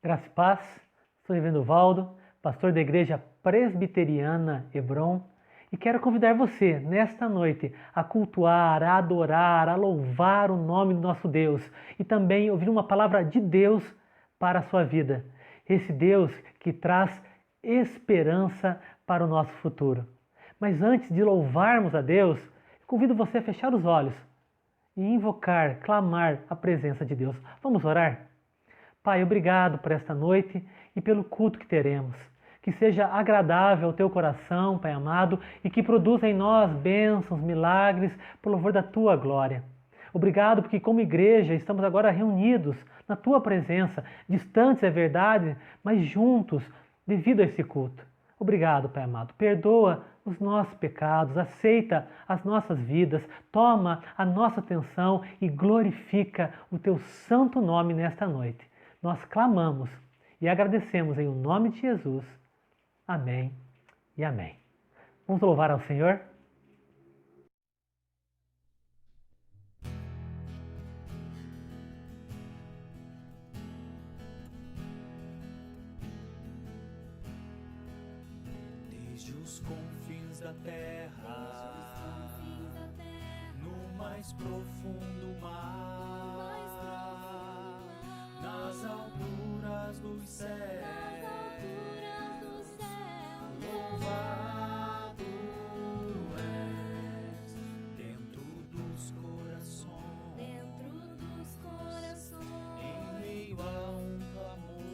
Graça e paz, sou Reverendo Valdo, pastor da Igreja Presbiteriana Hebron, e quero convidar você, nesta noite, a cultuar, a adorar, a louvar o nome do nosso Deus e também ouvir uma palavra de Deus para a sua vida. Esse Deus que traz esperança para o nosso futuro. Mas antes de louvarmos a Deus, convido você a fechar os olhos e invocar, clamar a presença de Deus. Vamos orar? Pai, obrigado por esta noite e pelo culto que teremos. Que seja agradável ao teu coração, Pai amado, e que produza em nós bênçãos, milagres, por louvor da tua glória. Obrigado porque, como igreja, estamos agora reunidos na tua presença, distantes, é verdade, mas juntos, devido a esse culto. Obrigado, Pai amado. Perdoa os nossos pecados, aceita as nossas vidas, toma a nossa atenção e glorifica o teu santo nome nesta noite. Nós clamamos e agradecemos em o nome de Jesus. Amém e amém. Vamos louvar ao Senhor? Desde os confins da terra, no mais profundo mar, nas alturas dos céus, louvado és dentro dos corações, em meio a um clamor,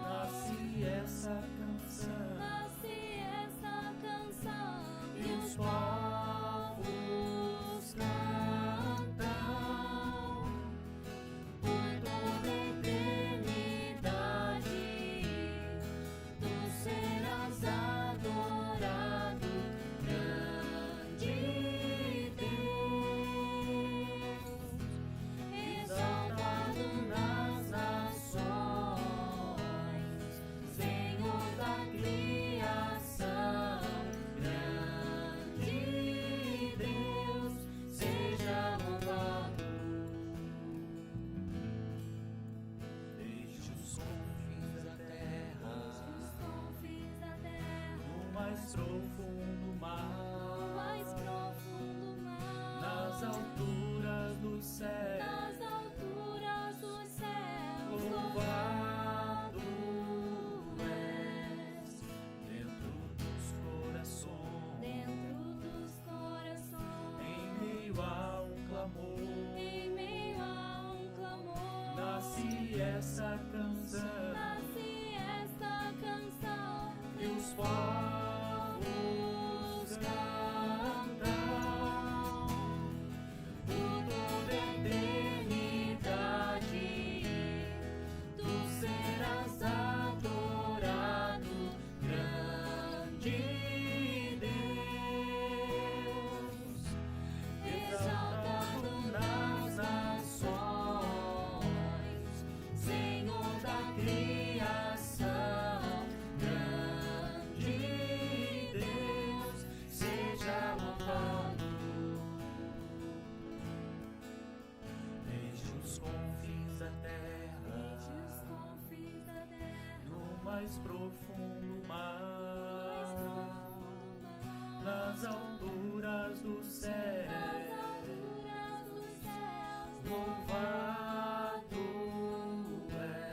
nasce essa canção, e os povos cantam por toda a eternidade. Tu serás adorado, grande Deus, exaltado nas nações, Senhor da criação, grande Deus, seja louvado. Desde os confins da terra, no mais profundo mar, nas alturas dos céus, louvado és dentro dos corações, em meio a um clamor, nasce essa canção, e os povos cantam por toda a eternidade. Tu serás adorado, grande Deus, exaltado nas nações, Senhor da criação, grande Deus, seja louvado. Desde os confins da terra, no mais profundo mar, nas alturas do céu, louvado és.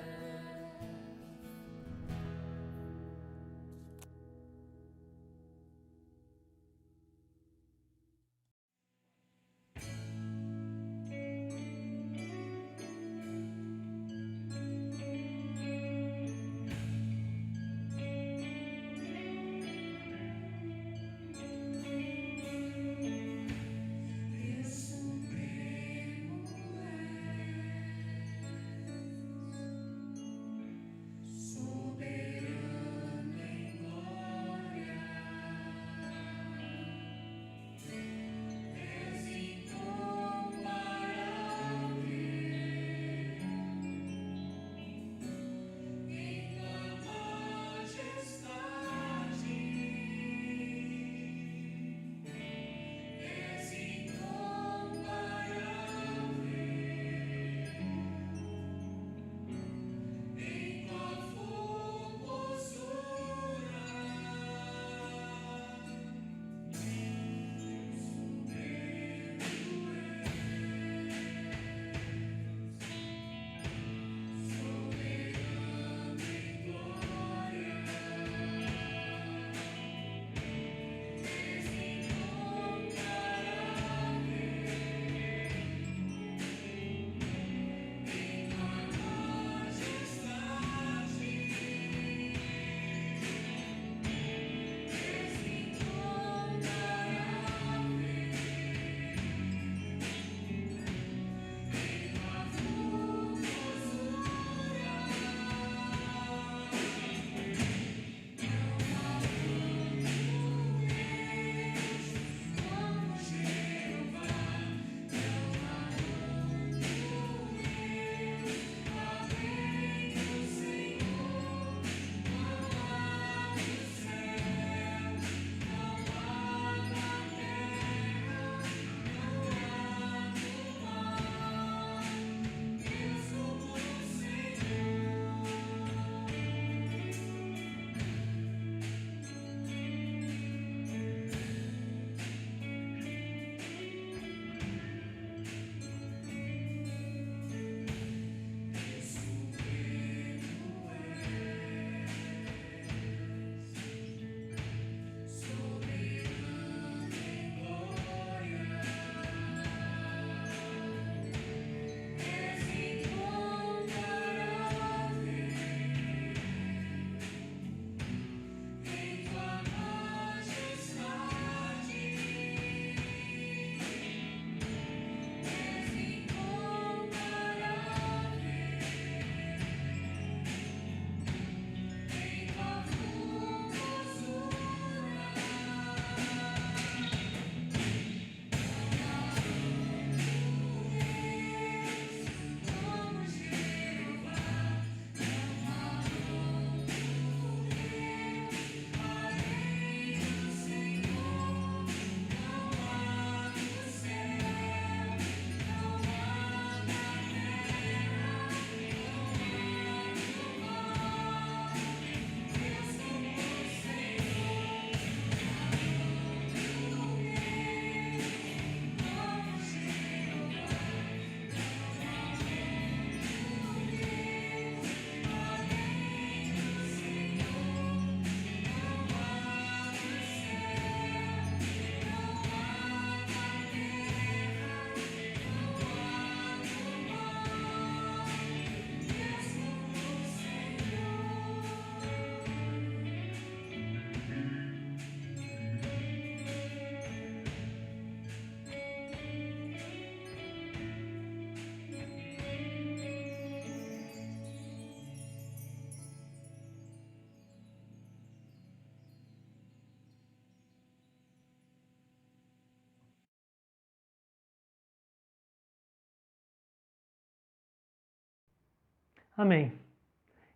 Amém.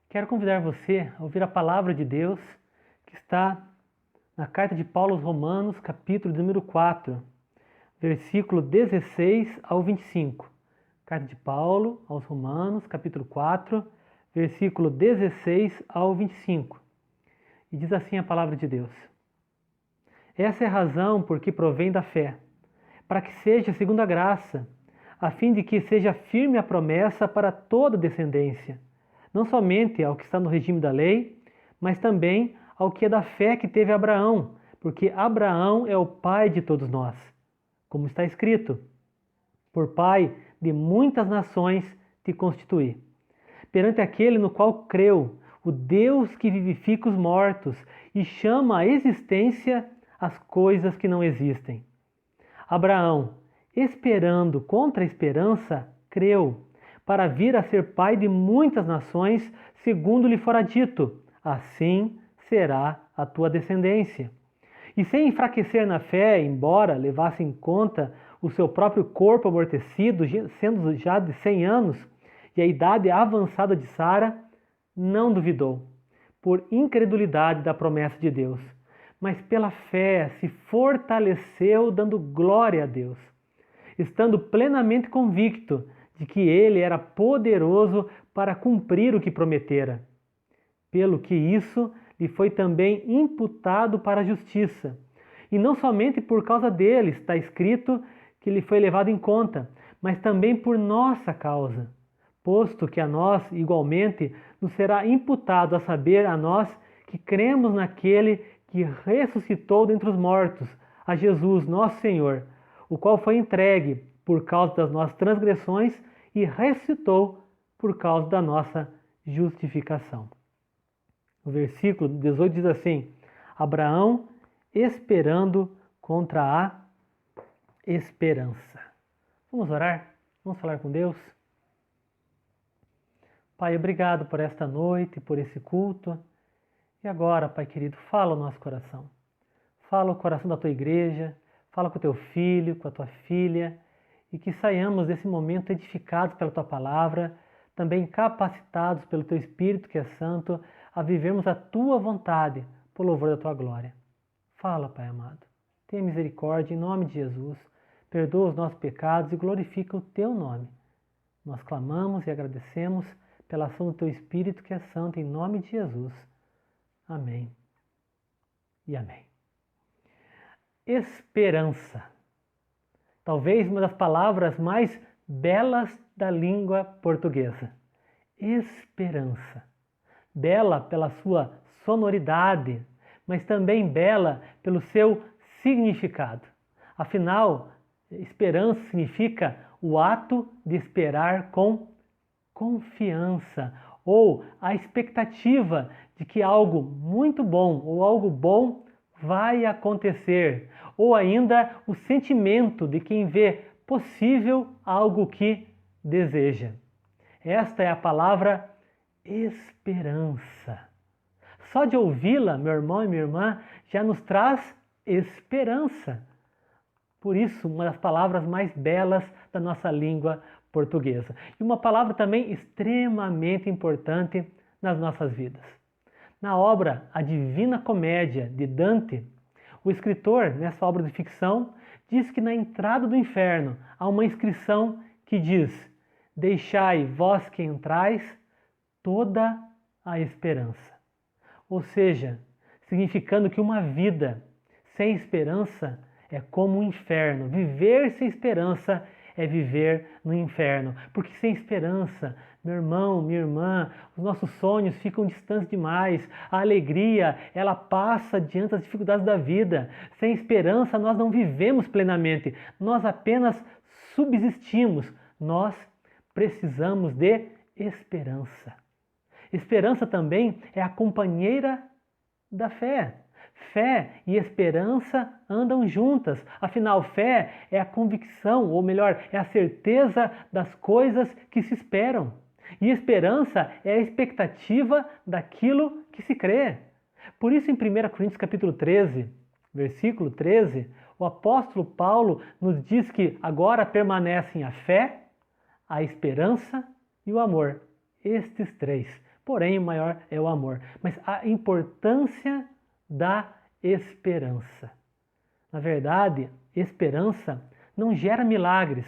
Quero convidar você a ouvir a palavra de Deus que está na carta de Paulo aos Romanos, capítulo número 4, versículo 16 ao 25. Carta de Paulo aos Romanos, capítulo 4, versículo 16 ao 25. E diz assim a palavra de Deus: Essa é a razão por que provém da fé, para que seja segundo a graça, a fim de que seja firme a promessa para toda descendência, não somente ao que está no regime da lei, mas também ao que é da fé que teve Abraão, porque Abraão é o pai de todos nós. Como está escrito: por pai de muitas nações te constituí. Perante aquele no qual creu, o Deus que vivifica os mortos e chama à existência as coisas que não existem. Abraão, esperando contra a esperança, creu, para vir a ser pai de muitas nações, segundo lhe fora dito: assim será a tua descendência. E sem enfraquecer na fé, embora levasse em conta o seu próprio corpo amortecido, sendo já de 100 anos, e a idade avançada de Sara, não duvidou, por incredulidade da promessa de Deus, mas pela fé se fortaleceu, dando glória a Deus, estando plenamente convicto de que ele era poderoso para cumprir o que prometera. Pelo que isso lhe foi também imputado para a justiça. E não somente por causa dele está escrito que lhe foi levado em conta, mas também por nossa causa, posto que a nós, igualmente, nos será imputado, a saber, a nós que cremos naquele que ressuscitou dentre os mortos, a Jesus, nosso Senhor, o qual foi entregue por causa das nossas transgressões e ressuscitou por causa da nossa justificação. O versículo 18 diz assim: Abraão esperando contra a esperança. Vamos orar? Vamos falar com Deus? Pai, obrigado por esta noite, por esse culto. E agora, Pai querido, fala o nosso coração. Fala o coração da tua igreja, fala com o teu filho, com a tua filha, e que saiamos desse momento edificados pela tua palavra, também capacitados pelo teu Espírito que é santo, a vivermos a tua vontade, por louvor da tua glória. Fala, Pai amado. Tenha misericórdia em nome de Jesus. Perdoa os nossos pecados e glorifica o teu nome. Nós clamamos e agradecemos pela ação do teu Espírito que é santo em nome de Jesus. Amém e amém. Esperança. Talvez uma das palavras mais belas da língua portuguesa. Esperança. Bela pela sua sonoridade, mas também bela pelo seu significado. Afinal, esperança significa o ato de esperar com confiança, ou a expectativa de que algo muito bom ou algo bom vai acontecer, ou ainda o sentimento de quem vê possível algo que deseja. Esta é a palavra esperança. Só de ouvi-la, meu irmão e minha irmã, já nos traz esperança. Por isso, uma das palavras mais belas da nossa língua portuguesa. E uma palavra também extremamente importante nas nossas vidas. Na obra A Divina Comédia, de Dante, o escritor, nessa obra de ficção, diz que na entrada do inferno há uma inscrição que diz: deixai vós que entrais toda a esperança. Ou seja, significando que uma vida sem esperança é como um inferno. Viver sem esperança é viver no inferno. Porque sem esperança, meu irmão, minha irmã, os nossos sonhos ficam distantes demais. A alegria, ela passa diante das dificuldades da vida. Sem esperança, nós não vivemos plenamente. Nós apenas subsistimos. Nós precisamos de esperança. Esperança também é a companheira da fé. Fé e esperança andam juntas. Afinal, fé é a convicção, ou melhor, é a certeza das coisas que se esperam. E esperança é a expectativa daquilo que se crê. Por isso, em 1 Coríntios capítulo 13, versículo 13, o apóstolo Paulo nos diz que agora permanecem a fé, a esperança e o amor. estes três. Porém, o maior é o amor. Mas a importância da esperança. Na verdade, esperança não gera milagres,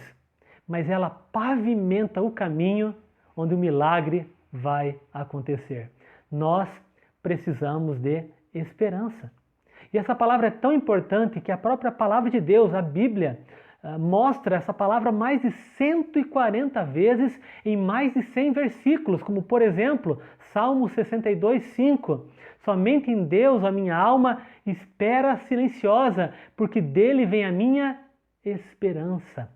mas ela pavimenta o caminho onde o milagre vai acontecer. Nós precisamos de esperança. E essa palavra é tão importante que a própria palavra de Deus, a Bíblia, mostra essa palavra mais de 140 vezes em mais de 100 versículos, como por exemplo, Salmo 62:5. Somente em Deus a minha alma espera silenciosa, porque dele vem a minha esperança.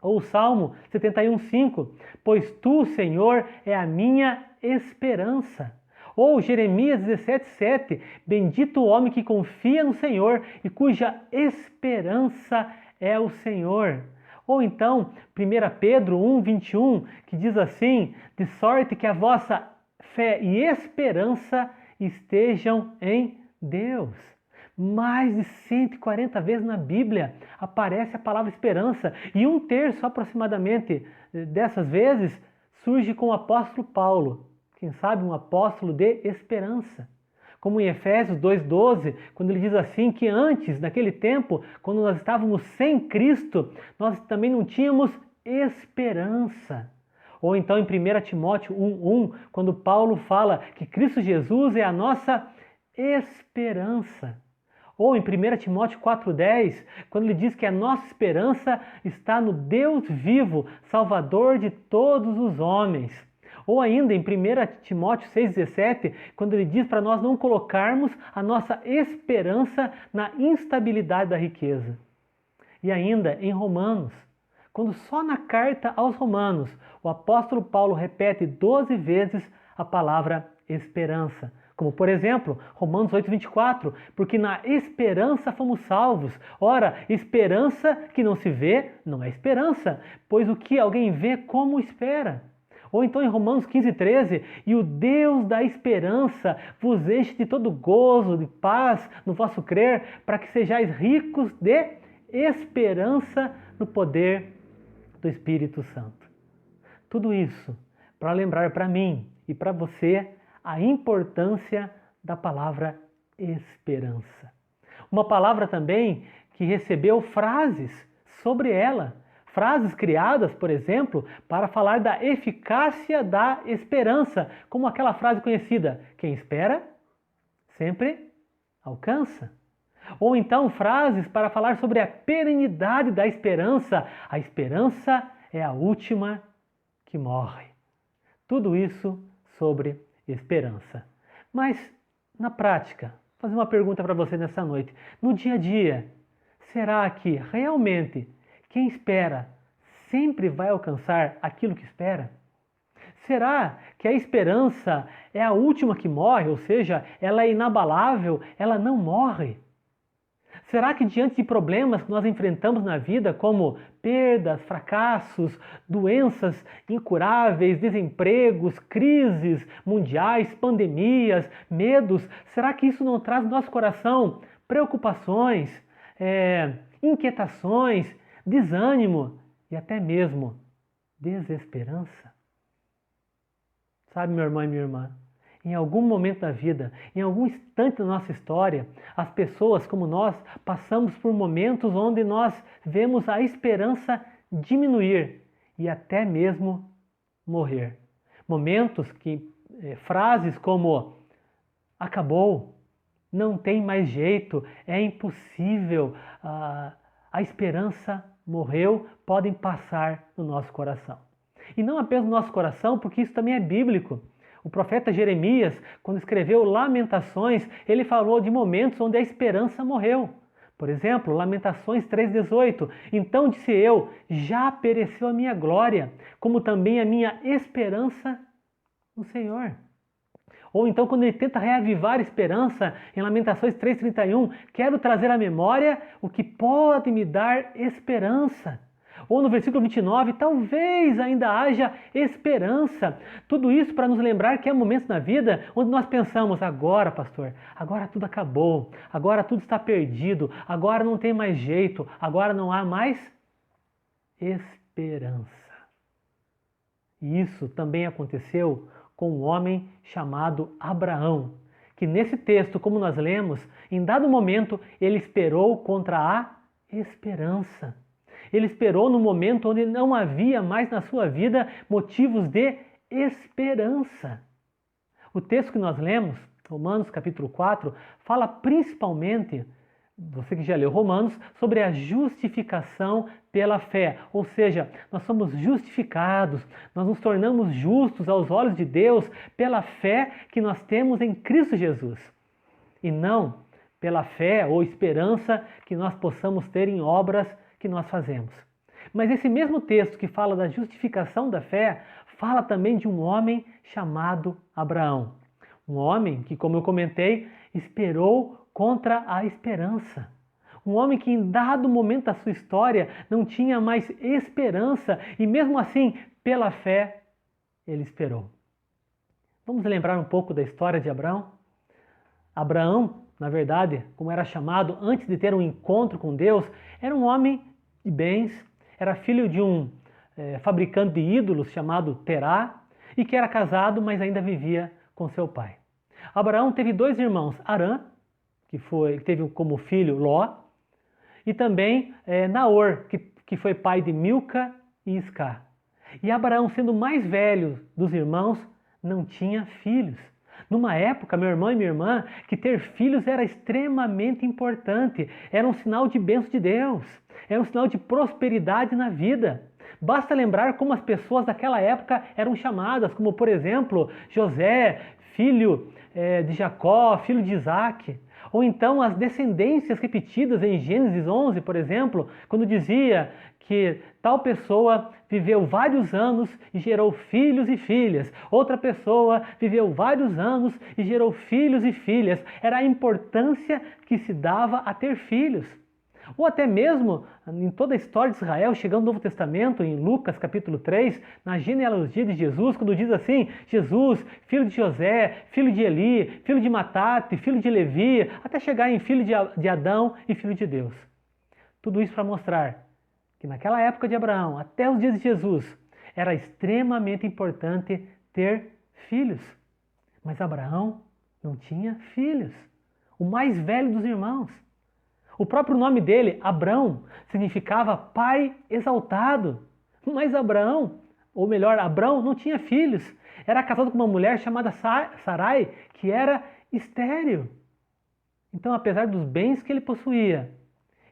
Ou Salmo 71:5, pois tu, Senhor, é a minha esperança. Ou Jeremias 17:7, bendito o homem que confia no Senhor e cuja esperança é o Senhor. Ou então, 1 Pedro 1:21, que diz assim, de sorte que a vossa fé e esperança estejam em Deus. Mais de 140 vezes na Bíblia aparece a palavra esperança, e 1/3 aproximadamente dessas vezes surge com o apóstolo Paulo, quem sabe um apóstolo de esperança. Como em Efésios 2:12, quando ele diz assim que antes, naquele tempo, quando nós estávamos sem Cristo, nós também não tínhamos esperança. Ou então em 1 Timóteo 1:1, quando Paulo fala que Cristo Jesus é a nossa esperança. Ou em 1 Timóteo 4:10, quando ele diz que a nossa esperança está no Deus vivo, Salvador de todos os homens. Ou ainda em 1 Timóteo 6:17, quando ele diz para nós não colocarmos a nossa esperança na instabilidade da riqueza. E ainda em Romanos, quando só na carta aos Romanos o apóstolo Paulo repete 12 vezes a palavra esperança. Como, por exemplo, Romanos 8:24, porque na esperança fomos salvos. Ora, esperança que não se vê não é esperança, pois o que alguém vê, como espera? Ou então em Romanos 15:13, e o Deus da esperança vos enche de todo gozo, de paz no vosso crer, para que sejais ricos de esperança no poder do Espírito Santo. Tudo isso para lembrar para mim e para você a importância da palavra esperança. Uma palavra também que recebeu frases sobre ela. Frases criadas, por exemplo, para falar da eficácia da esperança, como aquela frase conhecida: quem espera, sempre alcança. Ou então frases para falar sobre a perenidade da esperança. A esperança é a última que morre. Tudo isso sobre esperança. Mas, na prática, vou fazer uma pergunta para você nessa noite. No dia a dia, será que realmente quem espera sempre vai alcançar aquilo que espera? Será que a esperança é a última que morre, ou seja, ela é inabalável, ela não morre? Será que diante de problemas que nós enfrentamos na vida, como perdas, fracassos, doenças incuráveis, desempregos, crises mundiais, pandemias, medos, será que isso não traz no nosso coração preocupações, inquietações, desânimo e até mesmo desesperança? Sabe, meu irmão e minha irmã, em algum momento da vida, em algum instante da nossa história, as pessoas como nós passamos por momentos onde nós vemos a esperança diminuir e até mesmo morrer. Momentos que frases como acabou, não tem mais jeito, é impossível, a esperança morreu, podem passar no nosso coração. E não apenas no nosso coração, porque isso também é bíblico. O profeta Jeremias, quando escreveu Lamentações, ele falou de momentos onde a esperança morreu. Por exemplo, Lamentações 3:18. Então disse eu, já pereceu a minha glória, como também a minha esperança no Senhor. Ou então quando ele tenta reavivar a esperança, em Lamentações 3:31, quero trazer à memória o que pode me dar esperança. Ou no versículo 29, talvez ainda haja esperança. Tudo isso para nos lembrar que há momentos na vida onde nós pensamos, agora, pastor, agora tudo acabou, agora tudo está perdido, agora não tem mais jeito, agora não há mais esperança. E isso também aconteceu com um homem chamado Abraão, que nesse texto, como nós lemos, em dado momento ele esperou contra a esperança. Ele esperou no momento onde não havia mais na sua vida motivos de esperança. O texto que nós lemos, Romanos capítulo 4, fala principalmente, você que já leu Romanos, sobre a justificação pela fé. Ou seja, nós somos justificados, nós nos tornamos justos aos olhos de Deus pela fé que nós temos em Cristo Jesus. E não pela fé ou esperança que nós possamos ter em obras que nós fazemos. Mas esse mesmo texto que fala da justificação da fé, fala também de um homem chamado Abraão. Um homem que, como eu comentei, esperou contra a esperança. Um homem que em dado momento da sua história não tinha mais esperança e mesmo assim, pela fé, ele esperou. Vamos lembrar um pouco da história de Abraão? Abraão, na verdade, como era chamado antes de ter um encontro com Deus, era um homem de bens, era filho de um fabricante de ídolos chamado Terá e que era casado, mas ainda vivia com seu pai. Abraão teve 2 irmãos, Arã, que teve como filho Ló, e também Naor, que foi pai de Milca e Isca. E Abraão, sendo o mais velho dos irmãos, não tinha filhos. Numa época, meu irmão e minha irmã, que ter filhos era extremamente importante, era um sinal de bênção de Deus, era um sinal de prosperidade na vida. Basta lembrar como as pessoas daquela época eram chamadas, como por exemplo, José, filho de Jacó, filho de Isaac. Ou então as descendências repetidas em Gênesis 11, por exemplo, quando dizia que tal pessoa viveu vários anos e gerou filhos e filhas. Outra pessoa viveu vários anos e gerou filhos e filhas. Era a importância que se dava a ter filhos. Ou até mesmo em toda a história de Israel, chegando no Novo Testamento, em Lucas capítulo 3, na genealogia de Jesus, quando diz assim, Jesus, filho de José, filho de Eli, filho de Matate, filho de Levi, até chegar em filho de Adão e filho de Deus. Tudo isso para mostrar que naquela época de Abraão, até os dias de Jesus, era extremamente importante ter filhos. Mas Abraão não tinha filhos. O mais velho dos irmãos. O próprio nome dele, Abrão, significava pai exaltado. Mas Abraão, ou melhor, Abrão não tinha filhos. Era casado com uma mulher chamada Sarai, que era estéril. Então, apesar dos bens que ele possuía,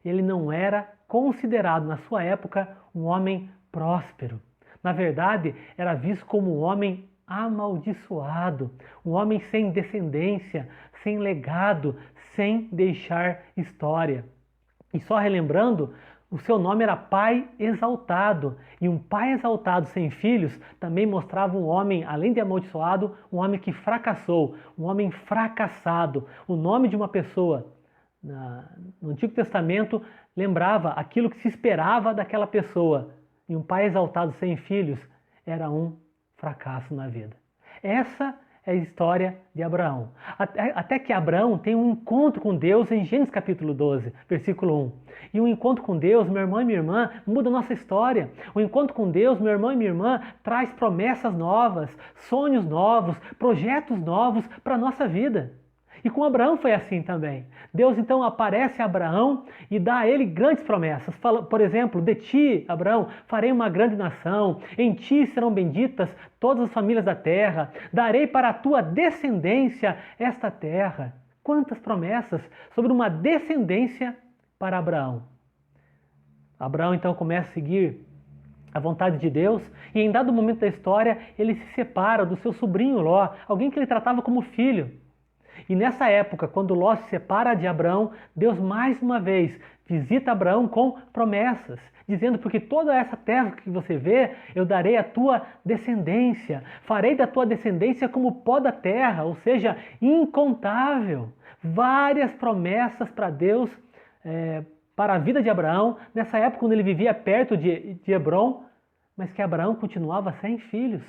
ele não era considerado, na sua época, um homem próspero. Na verdade, era visto como um homem amaldiçoado, um homem sem descendência, sem legado, sem deixar história. E só relembrando, o seu nome era pai exaltado. E um pai exaltado sem filhos também mostrava um homem, além de amaldiçoado, um homem que fracassou, um homem fracassado. O nome de uma pessoa no Antigo Testamento lembrava aquilo que se esperava daquela pessoa. E um pai exaltado sem filhos era um fracasso na vida. Essa é a história de Abraão. Até que Abraão tem um encontro com Deus em Gênesis capítulo 12, versículo 1. E um encontro com Deus, meu irmão e minha irmã, muda a nossa história. O encontro com Deus, meu irmão e minha irmã, traz promessas novas, sonhos novos, projetos novos para a nossa vida. E com Abraão foi assim também. Deus então aparece a Abraão e dá a ele grandes promessas. Fala, por exemplo, de ti, Abraão, farei uma grande nação, em ti serão benditas todas as famílias da terra, darei para a tua descendência esta terra. Quantas promessas sobre uma descendência para Abraão. Abraão então começa a seguir a vontade de Deus e em dado momento da história ele se separa do seu sobrinho Ló, alguém que ele tratava como filho. E nessa época, quando Ló se separa de Abraão, Deus mais uma vez visita Abraão com promessas, dizendo, porque toda essa terra que você vê, eu darei à tua descendência, farei da tua descendência como o pó da terra, ou seja, incontável. Várias promessas para Deus, para a vida de Abraão, nessa época quando ele vivia perto de Hebrom, mas que Abraão continuava sem filhos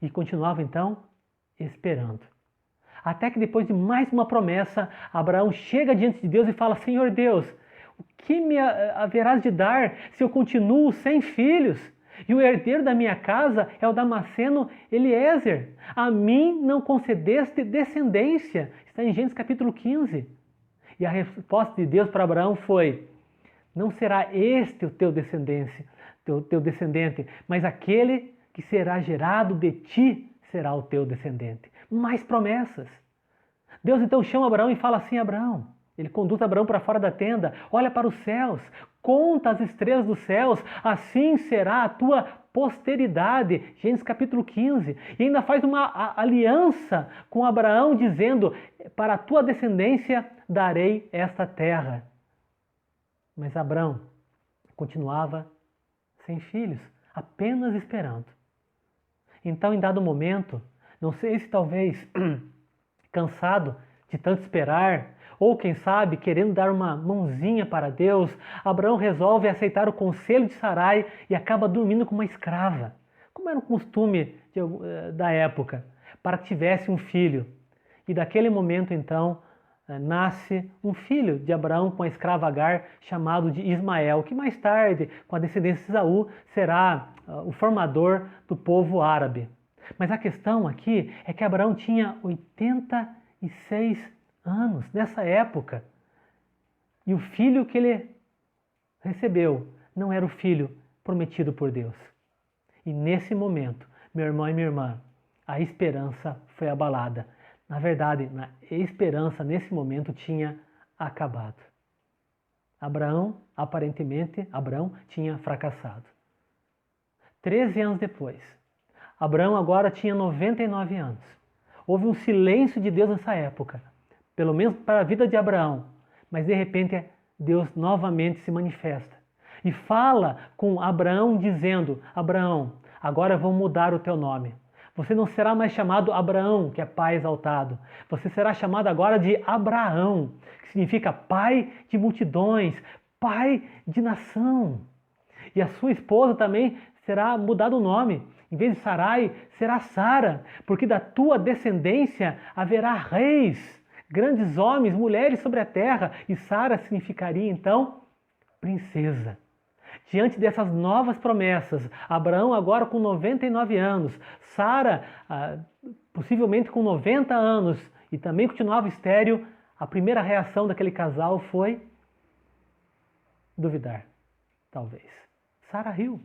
e continuava então esperando. Até que depois de mais uma promessa, Abraão chega diante de Deus e fala, Senhor Deus, o que me haverás de dar se eu continuo sem filhos? E o herdeiro da minha casa é o Damasceno Eliezer. A mim não concedeste descendência. Está em Gênesis capítulo 15. E a resposta de Deus para Abraão foi: não será este o teu descendente, mas aquele que será gerado de ti será o teu descendente. Mais promessas. Deus então chama Abraão e fala assim: Abraão, ele conduz Abraão para fora da tenda, olha para os céus, conta as estrelas dos céus, assim será a tua posteridade. Gênesis capítulo 15. E ainda faz uma aliança com Abraão, dizendo: para a tua descendência darei esta terra. Mas Abraão continuava sem filhos, apenas esperando. Então, em dado momento, não sei se talvez cansado de tanto esperar, ou quem sabe querendo dar uma mãozinha para Deus, Abraão resolve aceitar o conselho de Sarai e acaba dormindo com uma escrava, como era um costume da época, para que tivesse um filho. E daquele momento então nasce um filho de Abraão com a escrava Agar, chamado de Ismael, que mais tarde, com a descendência de Esaú, será o formador do povo árabe. Mas a questão aqui é que Abraão tinha 86 anos nessa época. E o filho que ele recebeu não era o filho prometido por Deus. E nesse momento, meu irmão e minha irmã, a esperança foi abalada. Na verdade, a esperança nesse momento tinha acabado. Aparentemente, Abraão tinha fracassado. 13 anos depois, Abraão agora tinha 99 anos. Houve um silêncio de Deus nessa época, pelo menos para a vida de Abraão. Mas de repente Deus novamente se manifesta e fala com Abraão dizendo: Abraão, agora vou mudar o teu nome. Você não será mais chamado Abraão, que é pai exaltado. Você será chamado agora de Abraão, que significa pai de multidões, pai de nação. E a sua esposa também será mudado o nome. Em vez de Sarai, será Sara, porque da tua descendência haverá reis, grandes homens, mulheres sobre a terra. E Sara significaria então princesa. Diante dessas novas promessas, Abraão agora com 99 anos, Sara possivelmente com 90 anos e também continuava estéril, a primeira reação daquele casal foi duvidar, talvez. Sara riu.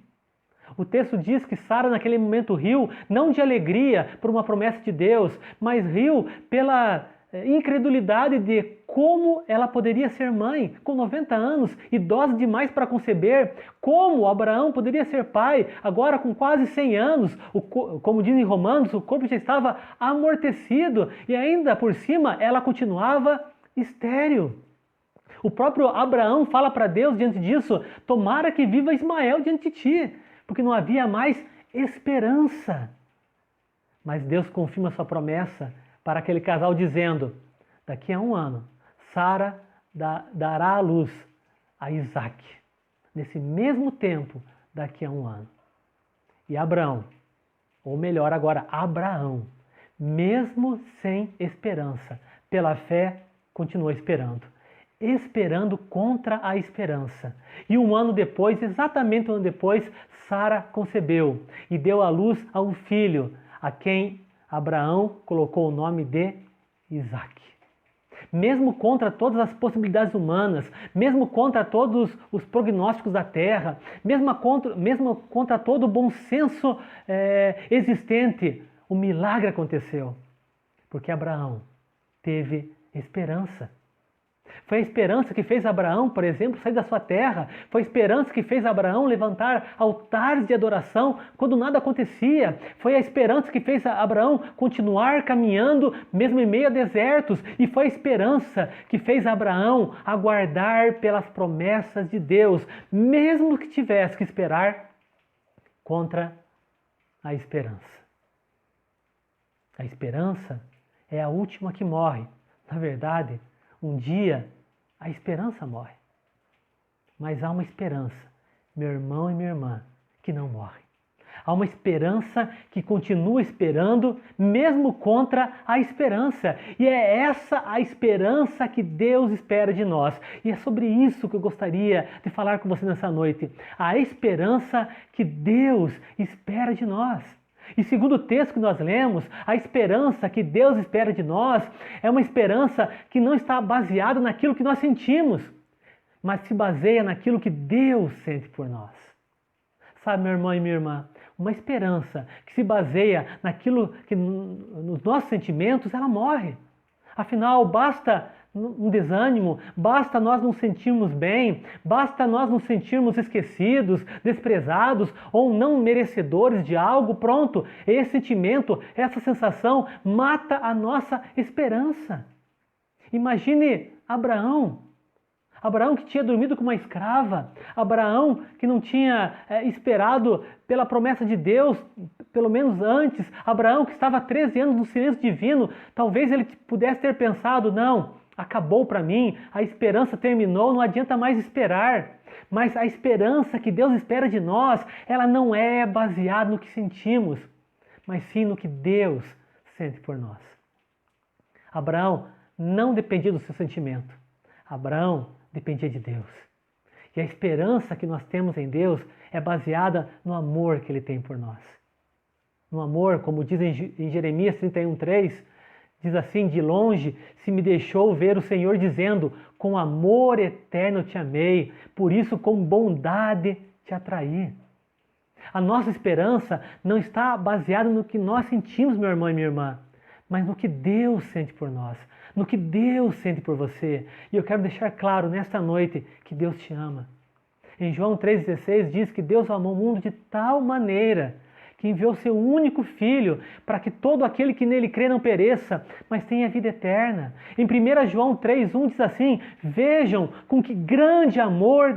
O texto diz que Sara naquele momento riu, não de alegria por uma promessa de Deus, mas riu pela incredulidade de como ela poderia ser mãe com 90 anos, idosa demais para conceber, como Abraão poderia ser pai agora com quase 100 anos, como diz em Romanos, o corpo já estava amortecido e ainda por cima ela continuava estéril. O próprio Abraão fala para Deus diante disso: tomara que viva Ismael diante de ti, porque não havia mais esperança. Mas Deus confirma sua promessa para aquele casal dizendo: daqui a um ano, Sara dará à luz a Isaac. Nesse mesmo tempo, daqui a um ano. E Abraão, ou melhor agora, Abraão, mesmo sem esperança, pela fé, continuou esperando. Esperando contra a esperança. E um ano depois, exatamente um ano depois, Sara concebeu e deu à luz a um filho, a quem Abraão colocou o nome de Isaac. Mesmo contra todas as possibilidades humanas, mesmo contra todos os prognósticos da terra, mesmo contra todo o bom senso existente, o milagre aconteceu. Porque Abraão teve esperança. Foi a esperança que fez Abraão, por exemplo, sair da sua terra. Foi a esperança que fez Abraão levantar altares de adoração quando nada acontecia. Foi a esperança que fez Abraão continuar caminhando mesmo em meio a desertos. E foi a esperança que fez Abraão aguardar pelas promessas de Deus, mesmo que tivesse que esperar contra a esperança. A esperança é a última que morre. Na verdade, um dia a esperança morre. Mas há uma esperança, meu irmão e minha irmã, que não morre. Há uma esperança que continua esperando, mesmo contra a esperança. E é essa a esperança que Deus espera de nós. E é sobre isso que eu gostaria de falar com você nessa noite. A esperança que Deus espera de nós. E segundo o texto que nós lemos, a esperança que Deus espera de nós é uma esperança que não está baseada naquilo que nós sentimos, mas se baseia naquilo que Deus sente por nós. Sabe, meu irmão e minha irmã, uma esperança que se baseia naquilo que nos nossos sentimentos, ela morre. Afinal, basta um desânimo, basta nós nos sentirmos bem, basta nós nos sentirmos esquecidos, desprezados ou não merecedores de algo, pronto, esse sentimento, essa sensação mata a nossa esperança. Imagine Abraão que tinha dormido com uma escrava, Abraão que não tinha esperado pela promessa de Deus, pelo menos antes, Abraão que estava há 13 anos no silêncio divino, talvez ele pudesse ter pensado, não, acabou para mim, a esperança terminou, não adianta mais esperar. Mas a esperança que Deus espera de nós, ela não é baseada no que sentimos, mas sim no que Deus sente por nós. Abraão não dependia do seu sentimento, Abraão dependia de Deus. E a esperança que nós temos em Deus é baseada no amor que Ele tem por nós. No amor, como diz em Jeremias 31:3, diz assim, de longe se me deixou ver o Senhor dizendo, com amor eterno te amei, por isso com bondade te atraí. A nossa esperança não está baseada no que nós sentimos, meu irmão e minha irmã, mas no que Deus sente por nós, no que Deus sente por você. E eu quero deixar claro nesta noite que Deus te ama. Em João 3,16 diz que Deus amou o mundo de tal maneira que enviou seu único Filho para que todo aquele que nele crê não pereça, mas tenha vida eterna. Em 1 João 3,1 diz assim, vejam com que grande amor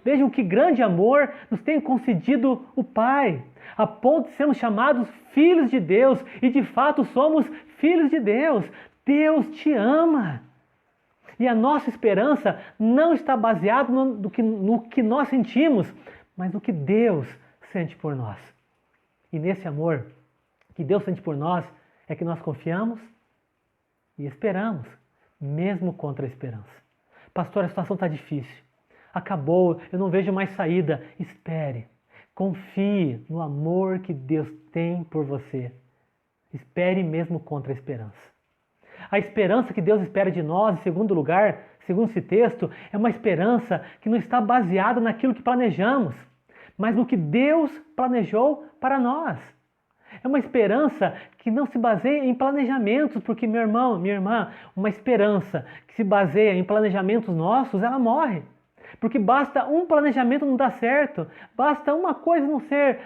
vejam que grande amor nos tem concedido o Pai, a ponto de sermos chamados filhos de Deus, e de fato somos filhos de Deus. Deus te ama. E a nossa esperança não está baseada no que nós sentimos, mas no que Deus sente por nós. E nesse amor que Deus sente por nós, é que nós confiamos e esperamos, mesmo contra a esperança. Pastor, a situação está difícil. Acabou, eu não vejo mais saída. Espere. Confie no amor que Deus tem por você. Espere mesmo contra a esperança. A esperança que Deus espera de nós, em segundo lugar, segundo esse texto, é uma esperança que não está baseada naquilo que planejamos, mas no que Deus planejou para nós. É uma esperança que não se baseia em planejamentos, porque, meu irmão, minha irmã, uma esperança que se baseia em planejamentos nossos, ela morre. Porque basta um planejamento não dar certo, basta uma coisa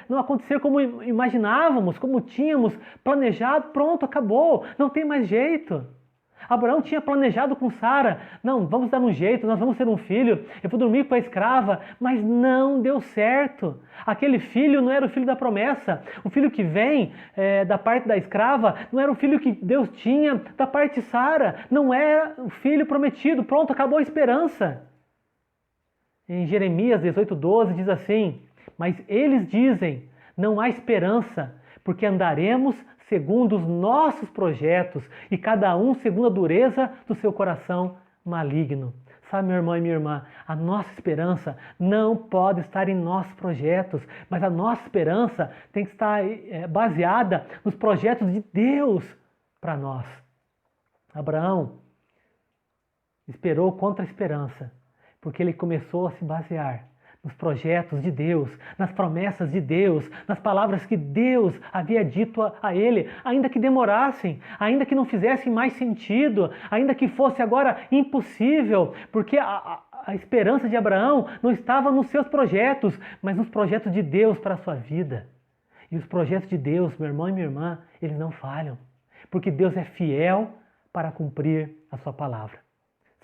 não acontecer como imaginávamos, como tínhamos planejado, pronto, acabou, não tem mais jeito. Abraão tinha planejado com Sara, não, vamos dar um jeito, nós vamos ter um filho, eu vou dormir com a escrava, mas não deu certo. Aquele filho não era o filho da promessa, o filho que vem da parte da escrava não era o filho que Deus tinha da parte de Sara, não era o filho prometido, pronto, acabou a esperança. Em Jeremias 18:12 diz assim, mas eles dizem, não há esperança, porque andaremos segundo os nossos projetos e cada um segundo a dureza do seu coração maligno. Sabe, meu irmão e minha irmã, a nossa esperança não pode estar em nossos projetos, mas a nossa esperança tem que estar baseada nos projetos de Deus para nós. Abraão esperou contra a esperança, porque ele começou a se basear nos projetos de Deus, nas promessas de Deus, nas palavras que Deus havia dito a ele, ainda que demorassem, ainda que não fizessem mais sentido, ainda que fosse agora impossível, porque a esperança de Abraão não estava nos seus projetos, mas nos projetos de Deus para a sua vida. E os projetos de Deus, meu irmão e minha irmã, eles não falham, porque Deus é fiel para cumprir a sua palavra.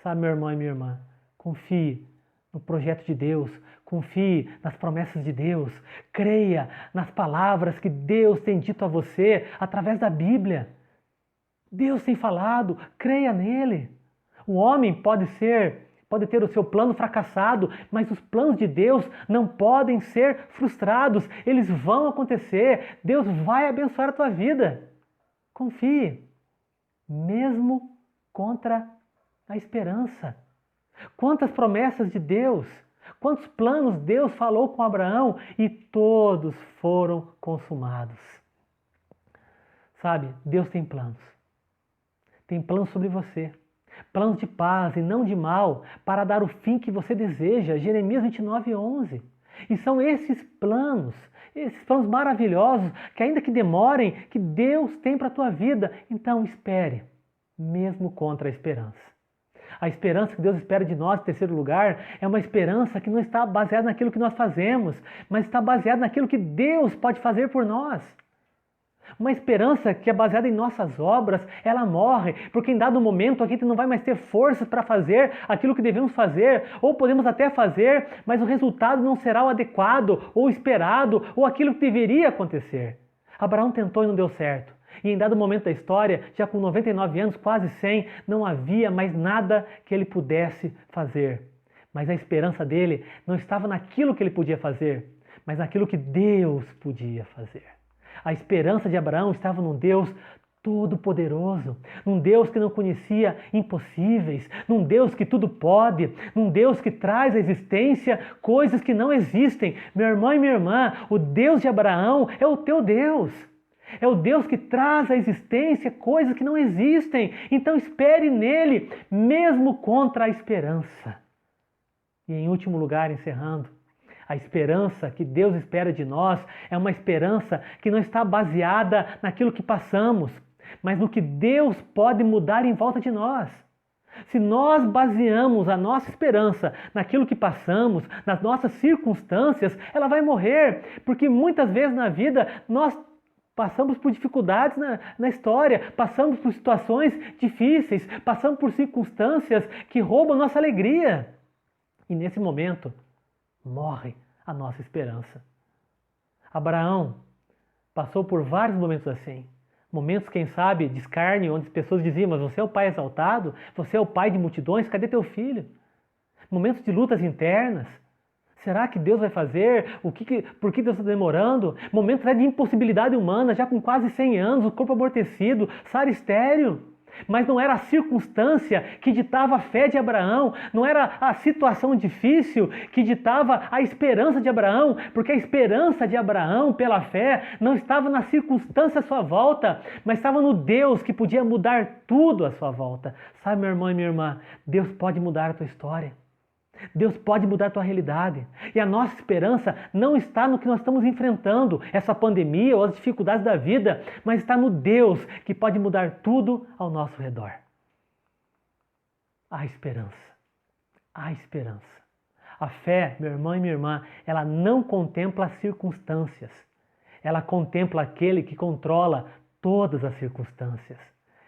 Sabe, meu irmão e minha irmã, confie no projeto de Deus, confie nas promessas de Deus, creia nas palavras que Deus tem dito a você através da Bíblia. Deus tem falado, creia nele. O homem pode ser pode ter o seu plano fracassado, mas os planos de Deus não podem ser frustrados. Eles vão acontecer. Deus vai abençoar a tua vida. Confie, mesmo contra a esperança. Quantas promessas de Deus, quantos planos Deus falou com Abraão e todos foram consumados. Sabe, Deus tem planos. Tem planos sobre você. Planos de paz e não de mal, para dar o fim que você deseja. Jeremias 29:11. E são esses planos maravilhosos, que ainda que demorem, que Deus tem para a tua vida. Então espere, mesmo contra a esperança. A esperança que Deus espera de nós, em terceiro lugar, é uma esperança que não está baseada naquilo que nós fazemos, mas está baseada naquilo que Deus pode fazer por nós. Uma esperança que é baseada em nossas obras, ela morre, porque em dado momento a gente não vai mais ter forças para fazer aquilo que devemos fazer, ou podemos até fazer, mas o resultado não será o adequado, ou esperado, ou aquilo que deveria acontecer. Abraão tentou e não deu certo. E em dado momento da história, já com 99 anos, quase 100, não havia mais nada que ele pudesse fazer. Mas a esperança dele não estava naquilo que ele podia fazer, mas naquilo que Deus podia fazer. A esperança de Abraão estava num Deus todo-poderoso, num Deus que não conhecia impossíveis, num Deus que tudo pode, num Deus que traz à existência coisas que não existem. Meu irmão e minha irmã, o Deus de Abraão é o teu Deus. É o Deus que traz à existência coisas que não existem. Então espere nele, mesmo contra a esperança. E em último lugar, encerrando, a esperança que Deus espera de nós é uma esperança que não está baseada naquilo que passamos, mas no que Deus pode mudar em volta de nós. Se nós baseamos a nossa esperança naquilo que passamos, nas nossas circunstâncias, ela vai morrer, porque muitas vezes na vida nós passamos por dificuldades na história, passamos por situações difíceis, passamos por circunstâncias que roubam nossa alegria. E nesse momento, morre a nossa esperança. Abraão passou por vários momentos assim. Momentos, quem sabe, de escárnio, onde as pessoas diziam, mas você é o pai exaltado, você é o pai de multidões, cadê teu filho? Momentos de lutas internas. Será que Deus vai fazer? Por que Deus está demorando? Momentos de impossibilidade humana, já com quase 100 anos, o corpo amortecido, Sara estéril. Mas não era a circunstância que ditava a fé de Abraão, não era a situação difícil que ditava a esperança de Abraão, porque a esperança de Abraão pela fé não estava na circunstância à sua volta, mas estava no Deus que podia mudar tudo à sua volta. Sabe, meu irmão e minha irmã, Deus pode mudar a tua história. Deus pode mudar a tua realidade. E a nossa esperança não está no que nós estamos enfrentando, essa pandemia ou as dificuldades da vida, mas está no Deus que pode mudar tudo ao nosso redor. Há esperança. Há esperança. A fé, meu irmão e minha irmã, ela não contempla as circunstâncias. Ela contempla aquele que controla todas as circunstâncias.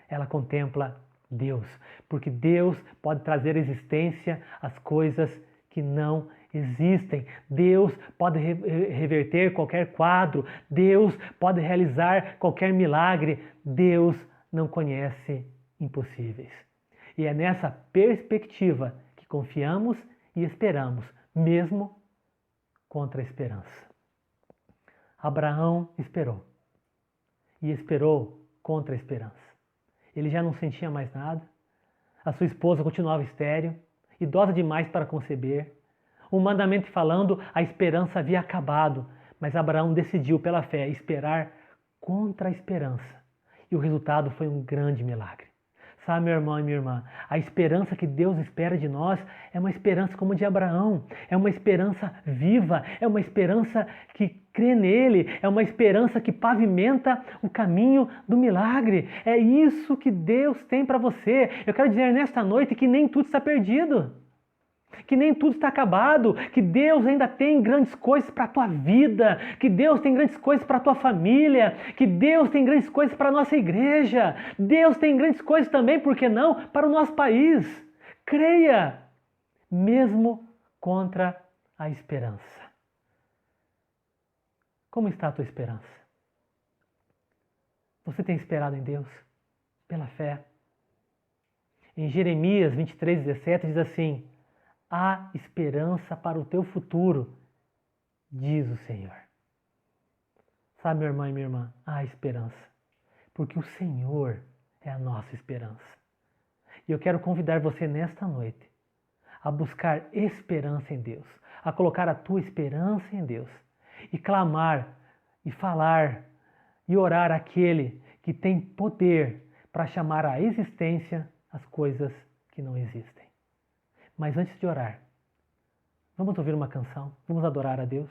Ela contempla Deus, porque Deus pode trazer à existência as coisas que não existem. Deus pode reverter qualquer quadro. Deus pode realizar qualquer milagre. Deus não conhece impossíveis. E é nessa perspectiva que confiamos e esperamos, mesmo contra a esperança. Abraão esperou. E esperou contra a esperança. Ele já não sentia mais nada. A sua esposa continuava estéril, idosa demais para conceber. Humanamente falando, a esperança havia acabado, mas Abraão decidiu pela fé esperar contra a esperança. E o resultado foi um grande milagre. Sabe, meu irmão e minha irmã, a esperança que Deus espera de nós é uma esperança como a de Abraão. É uma esperança viva, é uma esperança que crê nele, é uma esperança que pavimenta o caminho do milagre. É isso que Deus tem para você. Eu quero dizer nesta noite que nem tudo está perdido. Que nem tudo está acabado, que Deus ainda tem grandes coisas para a tua vida, que Deus tem grandes coisas para a tua família, que Deus tem grandes coisas para a nossa igreja, Deus tem grandes coisas também, por que não, para o nosso país. Creia, mesmo contra a esperança. Como está a tua esperança? Você tem esperado em Deus? Pela fé? Em Jeremias 23:17 diz assim: Há esperança para o teu futuro, diz o Senhor. Sabe, minha irmã e minha irmã, há esperança, porque o Senhor é a nossa esperança. E eu quero convidar você nesta noite a buscar esperança em Deus, a colocar a tua esperança em Deus e clamar e falar e orar àquele que tem poder para chamar à existência as coisas que não existem. Mas antes de orar, vamos ouvir uma canção, vamos adorar a Deus.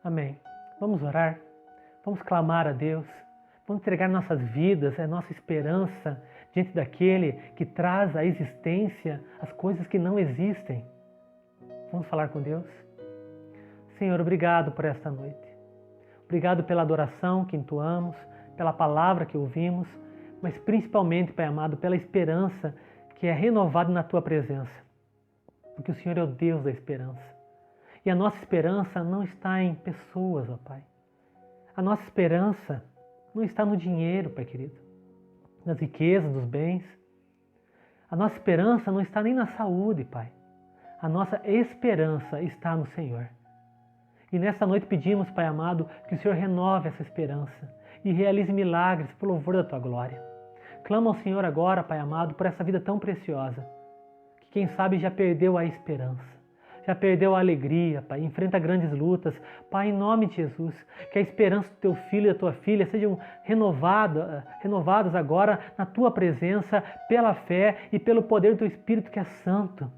Amém. Vamos orar, vamos clamar a Deus, vamos entregar nossas vidas, a nossa esperança diante daquele que traz à existência as coisas que não existem. Vamos falar com Deus? Senhor, obrigado por esta noite. Obrigado pela adoração que entoamos, pela palavra que ouvimos, mas principalmente, Pai amado, pela esperança que é renovada na Tua presença. Porque o Senhor é o Deus da esperança. E a nossa esperança não está em pessoas, ó Pai. A nossa esperança não está no dinheiro, Pai querido, nas riquezas, nos bens. A nossa esperança não está nem na saúde, Pai. A nossa esperança está no Senhor. E nesta noite pedimos, Pai amado, que o Senhor renove essa esperança e realize milagres por louvor da Tua glória. Clama ao Senhor agora, Pai amado, por essa vida tão preciosa, que quem sabe já perdeu a esperança, já perdeu a alegria, Pai, enfrenta grandes lutas. Pai, em nome de Jesus, que a esperança do Teu filho e da Tua filha sejam renovadas agora na Tua presença, pela fé e pelo poder do Teu Espírito que é santo.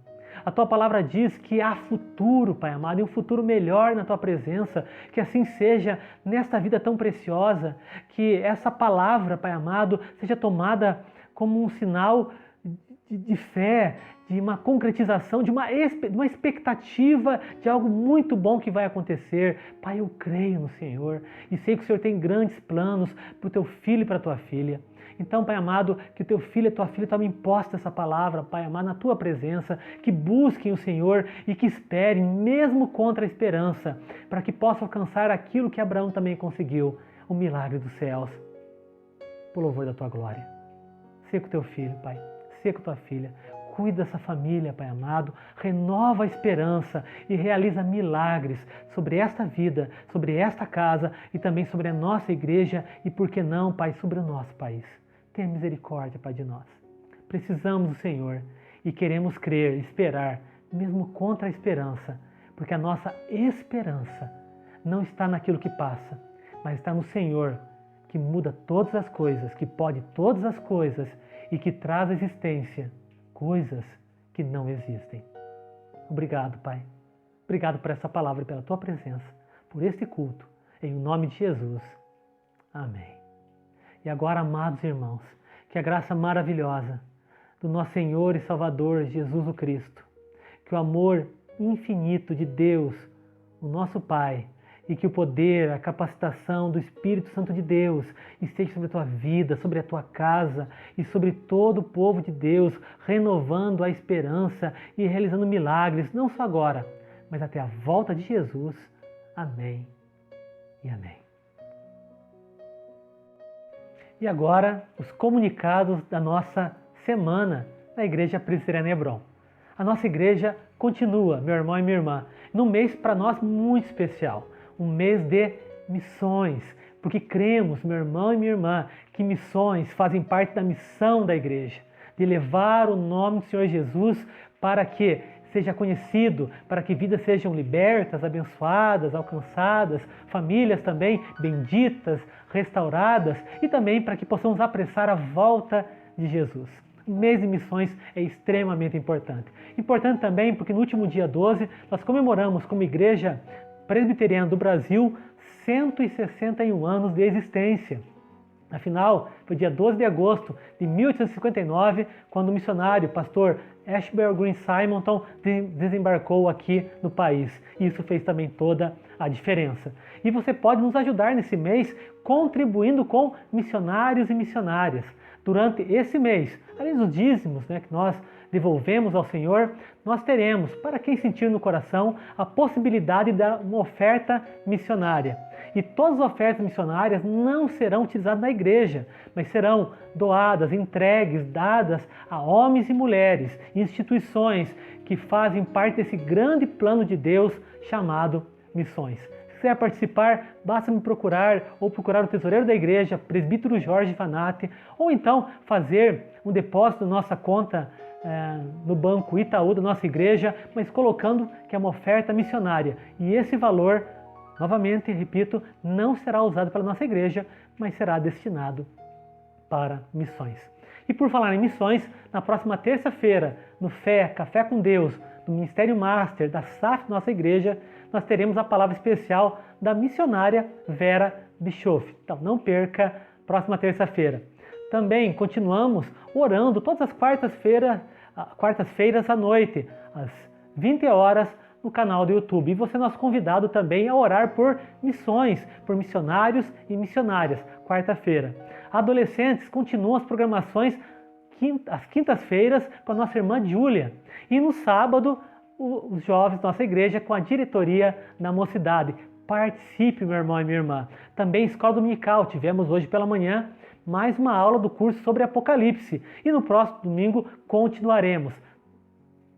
A Tua palavra diz que há futuro, Pai amado, e um futuro melhor na Tua presença. Que assim seja nesta vida tão preciosa. Que essa palavra, Pai amado, seja tomada como um sinal de fé, de uma concretização, de uma expectativa de algo muito bom que vai acontecer. Pai, eu creio no Senhor e sei que o Senhor tem grandes planos para o Teu filho e para a Tua filha. Então, Pai amado, que o Teu filho e a Tua filha tomem posse dessa palavra, Pai amado, na Tua presença, que busquem o Senhor e que esperem, mesmo contra a esperança, para que possam alcançar aquilo que Abraão também conseguiu, o milagre dos céus, por louvor da Tua glória. Seja com o Teu filho, Pai, seja com a Tua filha, cuida dessa família, Pai amado, renova a esperança e realiza milagres sobre esta vida, sobre esta casa e também sobre a nossa igreja e, por que não, Pai, sobre o nosso país. Tenha misericórdia, Pai, de nós. Precisamos do Senhor e queremos crer, esperar, mesmo contra a esperança, porque a nossa esperança não está naquilo que passa, mas está no Senhor, que muda todas as coisas, que pode todas as coisas e que traz à existência coisas que não existem. Obrigado, Pai. Obrigado por essa palavra e pela Tua presença, por este culto, em nome de Jesus. Amém. E agora, amados irmãos, que a graça maravilhosa do nosso Senhor e Salvador Jesus o Cristo, que o amor infinito de Deus, o nosso Pai, e que o poder, a capacitação do Espírito Santo de Deus esteja sobre a tua vida, sobre a tua casa e sobre todo o povo de Deus, renovando a esperança e realizando milagres, não só agora, mas até a volta de Jesus. Amém e amém. E agora, os comunicados da nossa semana da Igreja Presbiteriana Hebron. A nossa igreja continua, meu irmão e minha irmã, num mês para nós muito especial, um mês de missões, porque cremos, meu irmão e minha irmã, que missões fazem parte da missão da igreja, de levar o nome do Senhor Jesus para que seja conhecido, para que vidas sejam libertas, abençoadas, alcançadas, famílias também benditas, restauradas e também para que possamos apressar a volta de Jesus. O mês de missões é extremamente importante. Importante também porque no último dia 12 nós comemoramos como Igreja Presbiteriana do Brasil 161 anos de existência. Afinal, foi dia 12 de agosto de 1859, quando o missionário, pastor Ashbel Green Simonton, desembarcou aqui no país. Isso fez também toda a diferença. E você pode nos ajudar nesse mês contribuindo com missionários e missionárias. Durante esse mês, além dos dízimos que nós devolvemos ao Senhor, nós teremos, para quem sentir no coração, a possibilidade de dar uma oferta missionária. E todas as ofertas missionárias não serão utilizadas na igreja, mas serão doadas, entregues, dadas a homens e mulheres, instituições que fazem parte desse grande plano de Deus chamado missões. Se quiser participar, basta me procurar ou procurar o tesoureiro da igreja, presbítero Jorge Vanatti, ou então fazer um depósito na nossa conta no Banco Itaú da nossa igreja, mas colocando que é uma oferta missionária. E esse valor, novamente, repito, não será usado pela nossa igreja, mas será destinado para missões. E por falar em missões, na próxima terça-feira, no Fé, Café com Deus, do Ministério Master, da SAF, nossa igreja, nós teremos a palavra especial da missionária Vera Bischoff. Então não perca, próxima terça-feira. Também continuamos orando todas as quartas-feiras à noite, às 20 horas, no canal do YouTube. E você é nosso convidado também a orar por missões, por missionários e missionárias, quarta-feira. Adolescentes, continuam as programações às quintas-feiras com a nossa irmã Júlia. E no sábado, os jovens da nossa igreja com a diretoria da mocidade. Participe, meu irmão e minha irmã. Também Escola Dominical, tivemos hoje pela manhã mais uma aula do curso sobre Apocalipse. E no próximo domingo continuaremos.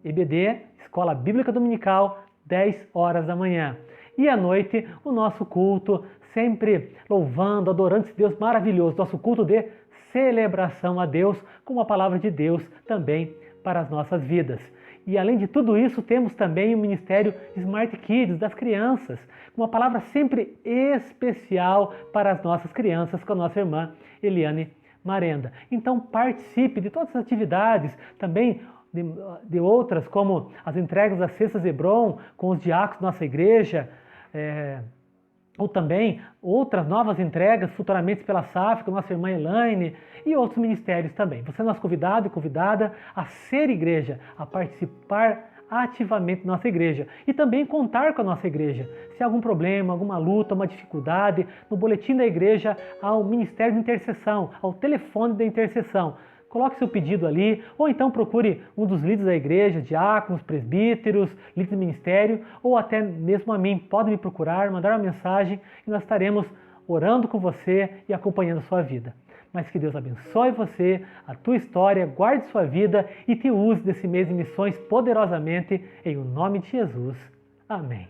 EBD, Escola Bíblica Dominical, 10 horas da manhã. E à noite, o nosso culto, sempre louvando, adorando esse Deus maravilhoso. Nosso culto de celebração a Deus, com a palavra de Deus também para as nossas vidas. E além de tudo isso, temos também o Ministério Smart Kids das crianças, uma palavra sempre especial para as nossas crianças, com a nossa irmã Eliane Marenda. Então participe de todas as atividades, também de outras, como as entregas das cestas Hebron, com os diáconos da nossa igreja, ou também outras novas entregas futuramente pela SAF, com a nossa irmã Elaine, e outros ministérios também. Você é nosso convidado e convidada a ser igreja, a participar ativamente da nossa igreja e também contar com a nossa igreja. Se há algum problema, alguma luta, uma dificuldade, no boletim da igreja há o Ministério de Intercessão, ao telefone da intercessão. Coloque seu pedido ali, ou então procure um dos líderes da igreja, diáconos, presbíteros, líderes do ministério, ou até mesmo a mim. Pode me procurar, mandar uma mensagem e nós estaremos orando com você e acompanhando a sua vida. Mas que Deus abençoe você, a tua história, guarde sua vida e te use desse mês de missões poderosamente, em o nome de Jesus. Amém.